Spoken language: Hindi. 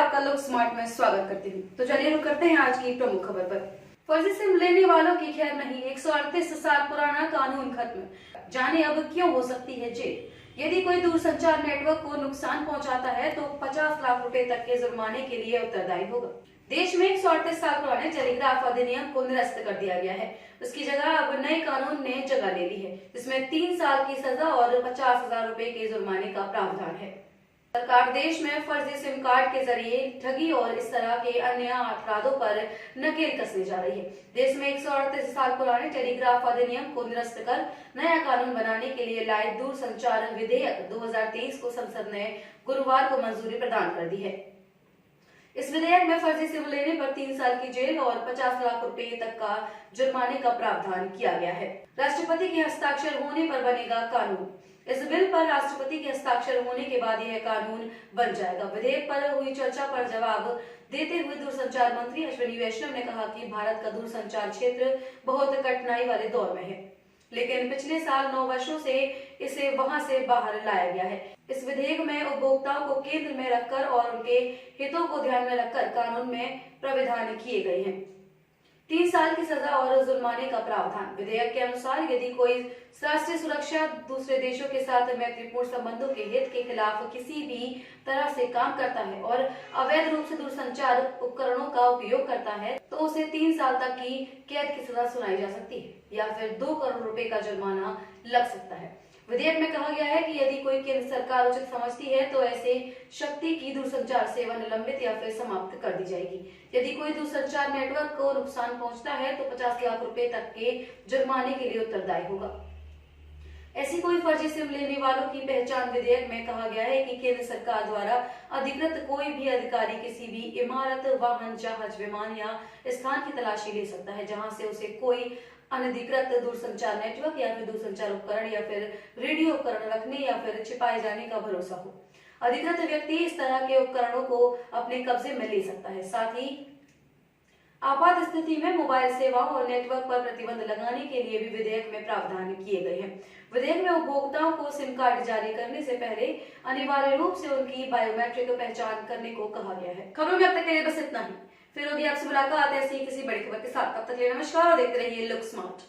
आपका लोग स्मार्ट में स्वागत करती हूँ। तो चलिए रुक करते हैं आज की प्रमुख खबर पर। फर्जी सिम लेने वालों की खैर नहीं, 138 साल पुराना कानून खत्म। जाने अब क्यों हो सकती है जेल। यदि कोई दूरसंचार नेटवर्क को नुकसान पहुंचाता है तो 50 लाख रुपए तक के जुर्माने के लिए उत्तरदायी होगा। देश में 138 साल पुराने टेलीग्राफ अधिनियम को निरस्त कर दिया गया है। उसकी जगह अब नए कानून ने जगह ले ली है, जिसमें 3 साल की सजा और 50,000 रुपए के जुर्माने का प्रावधान है। सरकार देश में फर्जी सिम कार्ड के जरिए ठगी और इस तरह के अन्य अपराधों पर नकेल कसने जा रही है। देश में 138 साल पुराने टेलीग्राफ अधिनियम को निरस्त कर नया कानून बनाने के लिए लाए दूरसंचार विधेयक 2023 को संसद ने गुरुवार को मंजूरी प्रदान कर दी है। इस विधेयक में फर्जी सिम लेने पर 3 साल की जेल और 50 लाख रुपए तक का जुर्माने का प्रावधान किया गया है। राष्ट्रपति के हस्ताक्षर होने पर बनेगा कानून। इस बिल पर राष्ट्रपति के हस्ताक्षर होने के बाद यह कानून बन जाएगा। विधेयक पर हुई चर्चा पर जवाब देते हुए दूरसंचार मंत्री अश्विनी वैष्णव ने कहा कि भारत का दूरसंचार क्षेत्र बहुत कठिनाई वाले दौर में है, लेकिन पिछले साल 9 वर्षों से इसे वहां से बाहर लाया गया है। इस विधेयक में उपभोक्ताओं को केंद्र में रखकर और उनके हितों को ध्यान में रखकर कानून में प्रावधान किए गए हैं। 3 साल की सजा और जुर्माने का प्रावधान। विधेयक के अनुसार यदि कोई राष्ट्रीय सुरक्षा, दूसरे देशों के साथ मैत्रीपूर्ण संबंधों के हित के खिलाफ किसी भी तरह से काम करता है और अवैध रूप से दूरसंचार उपकरणों का उपयोग करता है तो उसे 3 साल तक की कैद की सजा सुनाई जा सकती है या फिर 2 करोड़ रुपए का जुर्माना लग सकता है। विधेयक में कहा गया है कि यदि कोई केंद्र सरकार उचित समझती है तो ऐसे शक्ति की दूरसंचार सेवा निलंबित या फिर समाप्त कर दी जाएगी। यदि कोई दूरसंचार नेटवर्क को नुकसान पहुंचता है तो 50 लाख रुपए तक के जुर्माने के लिए उत्तरदायी होगा। ऐसी कोई फर्जी सिम लेने वालों की पहचान विधेयक में कहा गया है कि केंद्र सरकार द्वारा अधिकृत कोई भी अधिकारी किसी भी इमारत, वाहन, जहाज, विमान या स्थान की तलाशी ले सकता है जहां से उसे कोई अनधिकृत दूरसंचार नेटवर्क या फिर दूरसंचार उपकरण या फिर रेडियो उपकरण रखने या फिर छिपाए जाने का भरोसा हो। अधिकृत व्यक्ति इस तरह के उपकरणों को अपने कब्जे में ले सकता है। साथ ही आपात स्थिति में मोबाइल सेवाओं और नेटवर्क पर प्रतिबंध लगाने के लिए भी विधेयक में प्रावधान किए गए हैं। विधेयक में उपभोक्ताओं को सिम कार्ड जारी करने से पहले अनिवार्य रूप से उनकी बायोमेट्रिक पहचान करने को कहा गया है। खबरों में अब तक के लिए बस इतना ही। फिर होगी आपसे मुलाकात ऐसी किसी बड़ी खबर के साथ। तब तक के लिए नमस्कार और देखते रहिए लुक स्मार्ट।